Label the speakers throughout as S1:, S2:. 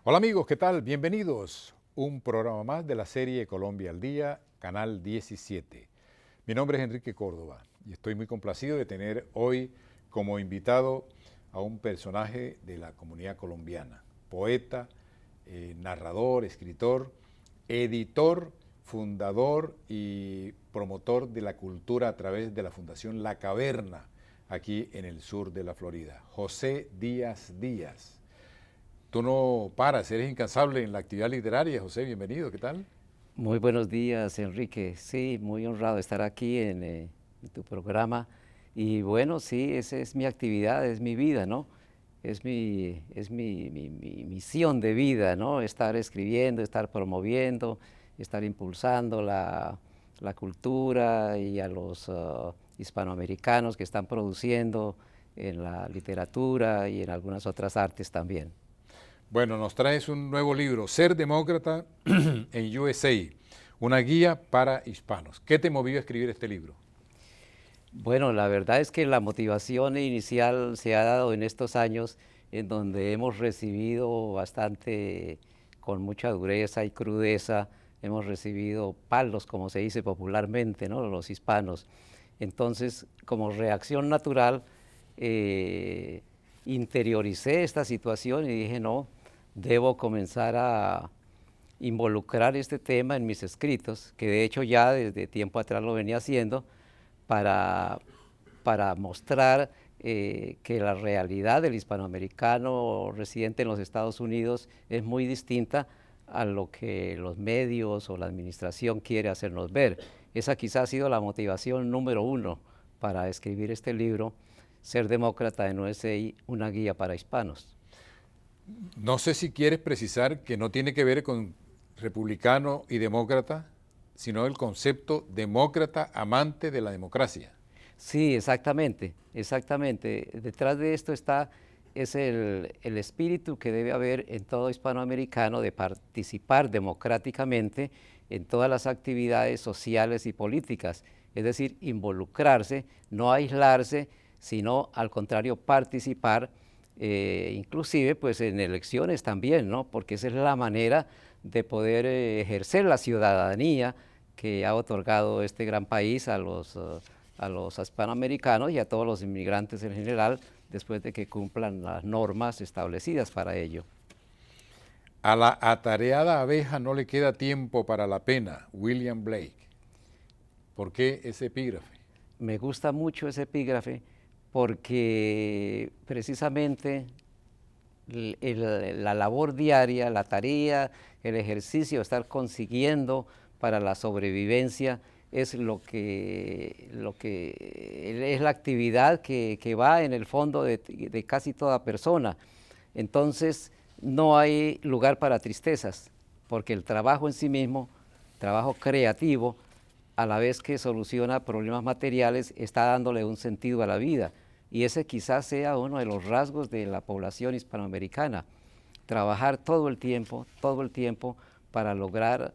S1: Hola amigos, ¿qué tal? Bienvenidos. Un programa más de la serie Colombia al Día, Canal 17. Mi nombre es Enrique Córdoba y estoy muy complacido de tener hoy como invitado a un personaje de la comunidad colombiana, poeta, narrador, escritor, editor, fundador y promotor de la cultura a través de la Fundación La Caverna, aquí en el sur de la Florida, José Díaz Díaz. Tú no paras, eres incansable en la actividad literaria. José, bienvenido, ¿qué tal?
S2: Muy buenos días, Enrique. Sí, muy honrado de estar aquí en tu programa. Y bueno, sí, esa es mi actividad, es mi vida, ¿no? Es mi misión de vida, ¿no? Estar escribiendo, estar promoviendo, estar impulsando la cultura y a los hispanoamericanos que están produciendo en la literatura y en algunas otras artes también.
S1: Bueno, nos traes un nuevo libro, Ser Demócrata en USA, una guía para hispanos. ¿Qué te movió a escribir este libro?
S2: Bueno, la verdad es que la motivación inicial se ha dado en estos años en donde hemos recibido bastante, con mucha dureza y crudeza, hemos recibido palos, como se dice popularmente, ¿no? Los hispanos. Entonces, como reacción natural, eh, interioricé esta situación y dije, no, debo comenzar a involucrar este tema en mis escritos, que de hecho ya desde tiempo atrás lo venía haciendo, para, para mostrar que la realidad del hispanoamericano residente en los Estados Unidos es muy distinta a lo que los medios o la administración quiere hacernos ver. Esa quizá ha sido la motivación número uno para escribir este libro, Ser Demócrata en USA, una guía para hispanos.
S1: No sé si quieres precisar que no tiene que ver con republicano y demócrata, sino el concepto demócrata amante de la democracia.
S2: Sí, exactamente, exactamente. Detrás de esto es el espíritu que debe haber en todo hispanoamericano de participar democráticamente en todas las actividades sociales y políticas, es decir, involucrarse, no aislarse, sino al contrario participar, inclusive pues en elecciones también, ¿no? Porque esa es la manera de poder ejercer la ciudadanía que ha otorgado este gran país a los hispanoamericanos y a todos los inmigrantes en general después de que cumplan las normas establecidas para ello.
S1: A la atareada abeja no le queda tiempo para la pena, William Blake. ¿Por qué ese epígrafe?
S2: Me gusta mucho ese epígrafe porque precisamente la labor diaria, la tarea, el ejercicio, estar consiguiendo para la sobrevivencia es lo que es la actividad que va en el fondo de casi toda persona. Entonces no hay lugar para tristezas, porque el trabajo en sí mismo, trabajo creativo, a la vez que soluciona problemas materiales, está dándole un sentido a la vida. Y ese quizás sea uno de los rasgos de la población hispanoamericana, trabajar todo el tiempo para lograr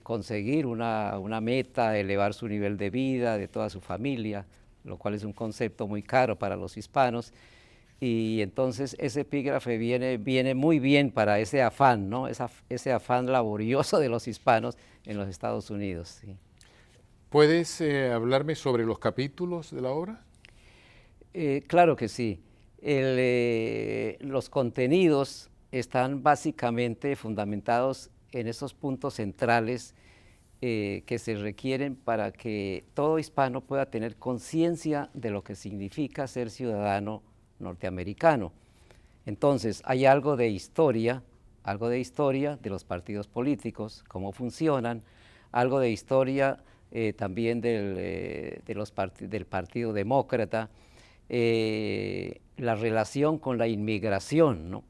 S2: conseguir una meta, elevar su nivel de vida, de toda su familia, lo cual es un concepto muy caro para los hispanos. Y entonces ese epígrafe viene muy bien para ese afán, ¿no? Ese afán laborioso de los hispanos en los Estados Unidos. Sí.
S1: ¿Puedes hablarme sobre los capítulos de la obra?
S2: Claro que sí. Los contenidos están básicamente fundamentados en esos puntos centrales que se requieren para que todo hispano pueda tener conciencia de lo que significa ser ciudadano norteamericano. Entonces, hay algo de historia de los partidos políticos, cómo funcionan, algo de historia también del Partido Demócrata, la relación con la inmigración, ¿no?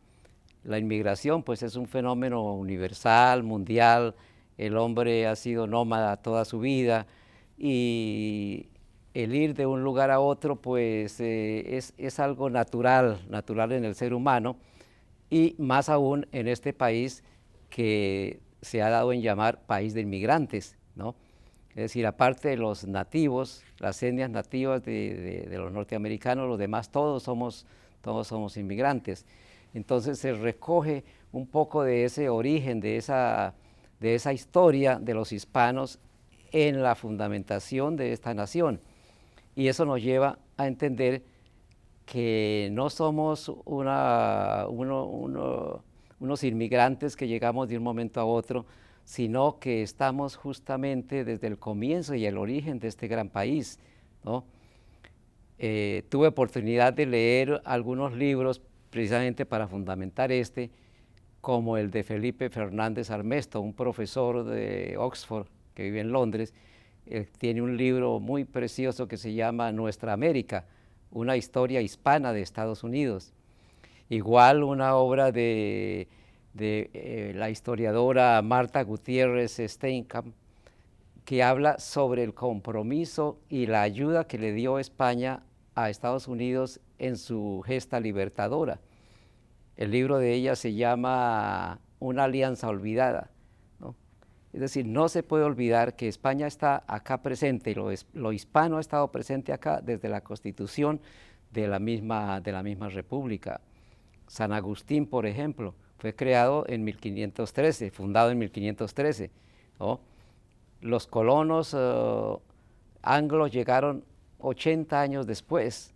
S2: La inmigración pues es un fenómeno universal, mundial, el hombre ha sido nómada toda su vida y el ir de un lugar a otro pues es algo natural, natural en el ser humano y más aún en este país que se ha dado en llamar país de inmigrantes, ¿no? Es decir, aparte de los nativos, las etnias nativas de los norteamericanos, los demás todos somos inmigrantes. Entonces se recoge un poco de ese origen, de esa historia de los hispanos en la fundamentación de esta nación. Y eso nos lleva a entender que no somos unos inmigrantes que llegamos de un momento a otro, sino que estamos justamente desde el comienzo y el origen de este gran país, ¿no? Tuve oportunidad de leer algunos libros precisamente para fundamentar como el de Felipe Fernández Armesto, un profesor de Oxford que vive en Londres. Él tiene un libro muy precioso que se llama Nuestra América, una historia hispana de Estados Unidos. Igual una obra de la historiadora Marta Gutiérrez Steinkamp, que habla sobre el compromiso y la ayuda que le dio España a Estados Unidos en su gesta libertadora. El libro de ella se llama Una alianza olvidada, ¿no? Es decir, no se puede olvidar que España está acá presente, lo hispano ha estado presente acá desde la constitución de la misma república. San Agustín, por ejemplo, fue creado en 1513, fundado en 1513, ¿no? Los colonos anglos llegaron 80 años después.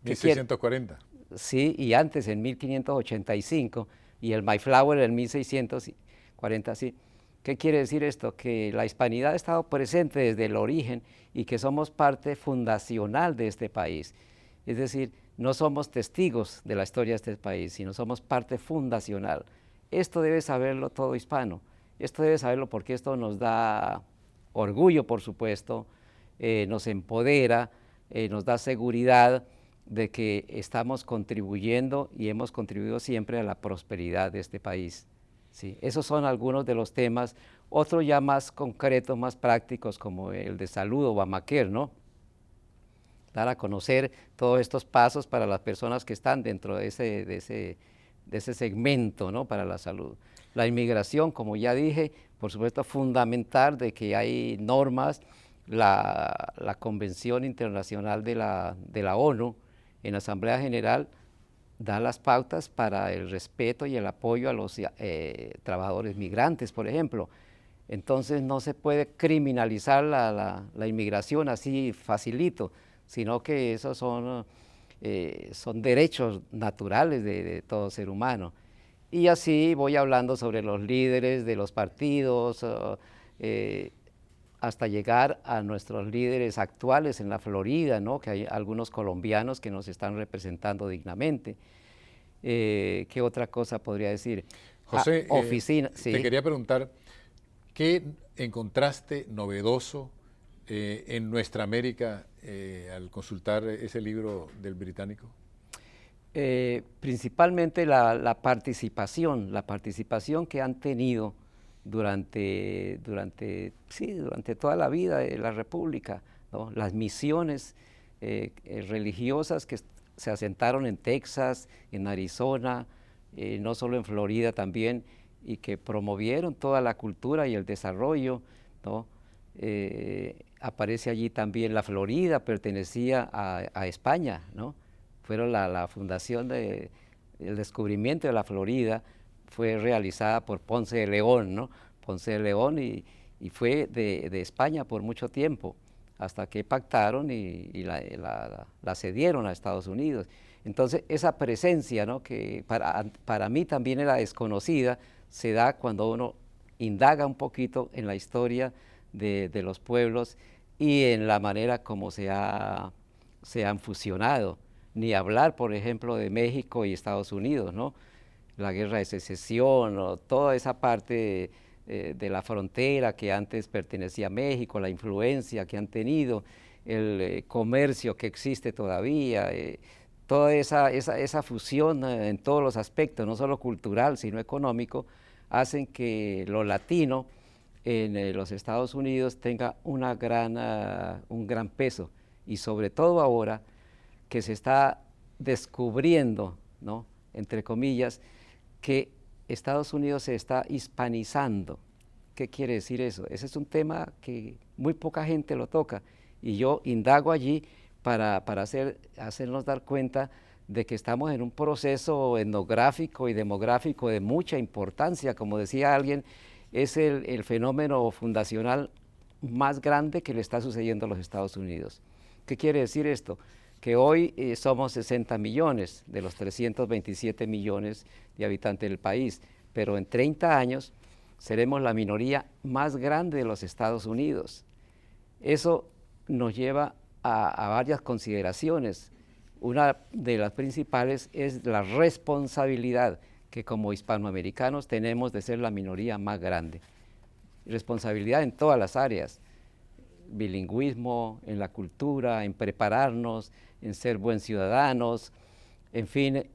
S1: 1640.
S2: Sí, y antes, en 1585, y el Mayflower en 1640, sí. ¿Qué quiere decir esto? Que la hispanidad ha estado presente desde el origen y que somos parte fundacional de este país. Es decir, no somos testigos de la historia de este país, sino somos parte fundacional. Esto debe saberlo todo hispano. Esto debe saberlo porque esto nos da orgullo, por supuesto, nos empodera, nos da seguridad de que estamos contribuyendo y hemos contribuido siempre a la prosperidad de este país. Sí, esos son algunos de los temas, otros ya más concretos, más prácticos, como el de salud o Obamacare, ¿no? Dar a conocer todos estos pasos para las personas que están dentro de ese segmento, ¿no?, para la salud. La inmigración, como ya dije, por supuesto fundamental de que hay normas, la Convención Internacional de la ONU en la Asamblea General da las pautas para el respeto y el apoyo a los trabajadores migrantes, por ejemplo. Entonces no se puede criminalizar la inmigración así facilito, sino que esos son derechos naturales de todo ser humano. Y así voy hablando sobre los líderes de los partidos, hasta llegar a nuestros líderes actuales en la Florida, ¿no?, que hay algunos colombianos que nos están representando dignamente. ¿Qué otra cosa podría decir?
S1: José,
S2: oficina, sí.
S1: te quería preguntar, ¿qué encontraste novedoso en Nuestra América al consultar ese libro del británico?
S2: Principalmente la participación que han tenido durante toda la vida de la República, ¿no? Las misiones religiosas que se asentaron en Texas, en Arizona, no solo en Florida también, y que promovieron toda la cultura y el desarrollo, ¿no? Aparece allí también la Florida, pertenecía a España, ¿no? Fueron la fundación el descubrimiento de la Florida fue realizada por Ponce de León, ¿no? Ponce de León y fue de España por mucho tiempo, hasta que pactaron y la cedieron a Estados Unidos. Entonces esa presencia, ¿no?, que para mí también era desconocida, se da cuando uno indaga un poquito en la historia de los pueblos y en la manera como se han fusionado. Ni hablar, por ejemplo, de México y Estados Unidos, ¿no? La guerra de secesión, o toda esa parte de la frontera que antes pertenecía a México, la influencia que han tenido, el comercio que existe todavía, toda esa fusión en todos los aspectos, no solo cultural, sino económico, hacen que lo latino en los Estados Unidos tenga un gran peso, y sobre todo ahora que se está descubriendo, ¿no?, entre comillas, que Estados Unidos se está hispanizando. ¿Qué quiere decir eso? Ese es un tema que muy poca gente lo toca, y yo indago allí para hacernos dar cuenta de que estamos en un proceso etnográfico y demográfico de mucha importancia. Como decía alguien, es el fenómeno fundacional más grande que le está sucediendo a los Estados Unidos. ¿Qué quiere decir esto? Que hoy somos 60 millones de los 327 millones de habitantes del país, pero en 30 años seremos la minoría más grande de los Estados Unidos. Eso nos lleva a varias consideraciones. Una de las principales es la responsabilidad que como hispanoamericanos tenemos de ser la minoría más grande. Responsabilidad en todas las áreas, bilingüismo, en la cultura, en prepararnos, en ser buenos ciudadanos, en fin,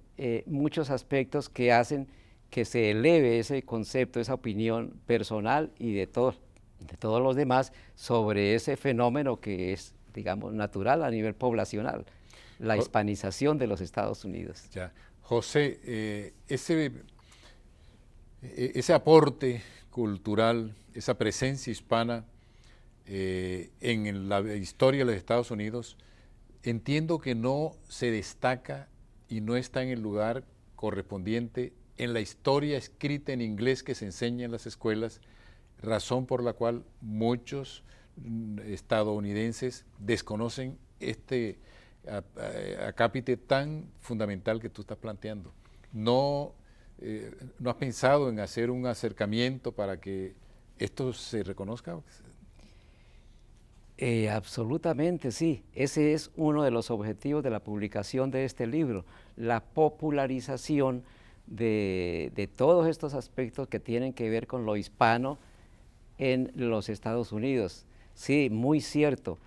S2: muchos aspectos que hacen que se eleve ese concepto, esa opinión personal y de todos los demás sobre ese fenómeno que es, digamos, natural a nivel poblacional, la hispanización de los Estados Unidos.
S1: Ya. José, ese aporte cultural, esa presencia hispana en la historia de los Estados Unidos, entiendo que no se destaca y no está en el lugar correspondiente en la historia escrita en inglés que se enseña en las escuelas, razón por la cual muchos estadounidenses desconocen este acápite tan fundamental que tú estás planteando. ¿No has pensado en hacer un acercamiento para que esto se reconozca?
S2: Absolutamente, sí. Ese es uno de los objetivos de la publicación de este libro, la popularización de todos estos aspectos que tienen que ver con lo hispano en los Estados Unidos. Sí, muy cierto.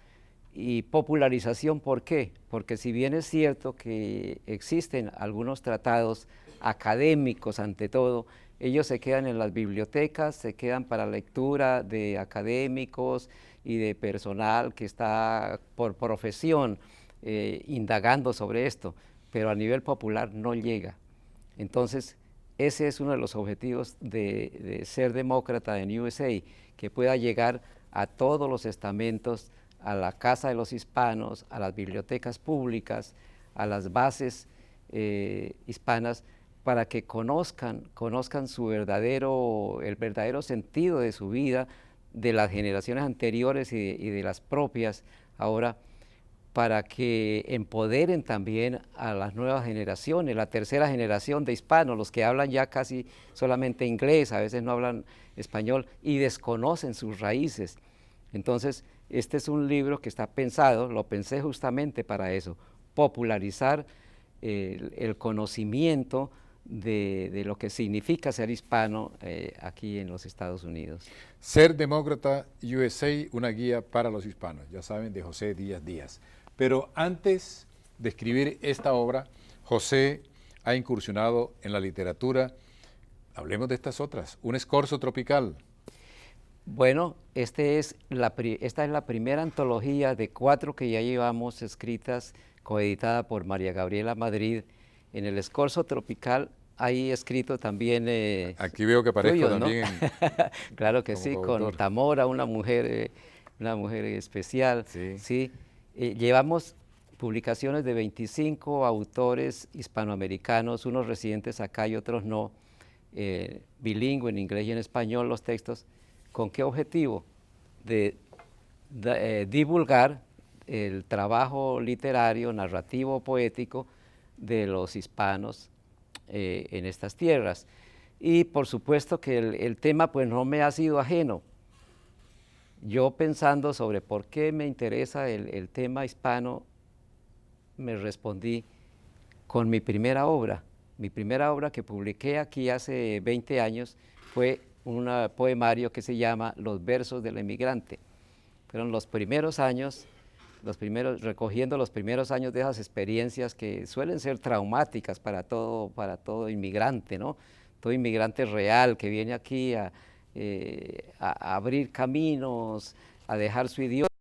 S2: Y popularización, ¿por qué? Porque si bien es cierto que existen algunos tratados académicos ante todo, ellos se quedan en las bibliotecas, se quedan para lectura de académicos y de personal que está por profesión indagando sobre esto, pero a nivel popular no llega. Entonces, ese es uno de los objetivos de ser demócrata en USA, que pueda llegar a todos los estamentos, a la Casa de los Hispanos, a las bibliotecas públicas, a las bases hispanas, para que conozcan el verdadero sentido de su vida, de las generaciones anteriores y de las propias ahora, para que empoderen también a las nuevas generaciones, la tercera generación de hispanos, los que hablan ya casi solamente inglés, a veces no hablan español y desconocen sus raíces. Entonces, este es un libro que está pensado, lo pensé justamente para eso, popularizar el conocimiento de lo que significa ser hispano aquí en los Estados Unidos.
S1: Ser Demócrata USA, una guía para los hispanos, ya saben, de José Díaz Díaz. Pero antes de escribir esta obra, José ha incursionado en la literatura. Hablemos de estas otras. Un escorzo tropical.
S2: Bueno, esta es la primera antología de 4 que ya llevamos escritas, coeditada por María Gabriela Madrid. En el escorzo tropical hay escrito también...
S1: Aquí veo que aparezco
S2: tuyos,
S1: también.
S2: ¿no? Claro que sí,
S1: coautor.
S2: con Tamora, una mujer especial.
S1: Sí.
S2: Sí. Llevamos publicaciones de 25 autores hispanoamericanos, unos residentes acá y otros no, bilingüe en inglés y en español los textos. ¿Con qué objetivo? De divulgar el trabajo literario, narrativo, poético de los hispanos en estas tierras. Y por supuesto que el tema pues no me ha sido ajeno. Yo pensando sobre por qué me interesa el tema hispano, me respondí con mi primera obra. Mi primera obra que publiqué aquí hace 20 años fue un poemario que se llama Los versos del emigrante. Fueron los primeros años, recogiendo los primeros años de esas experiencias que suelen ser traumáticas para todo inmigrante, ¿no? Todo inmigrante real que viene aquí a abrir caminos, a dejar su idioma.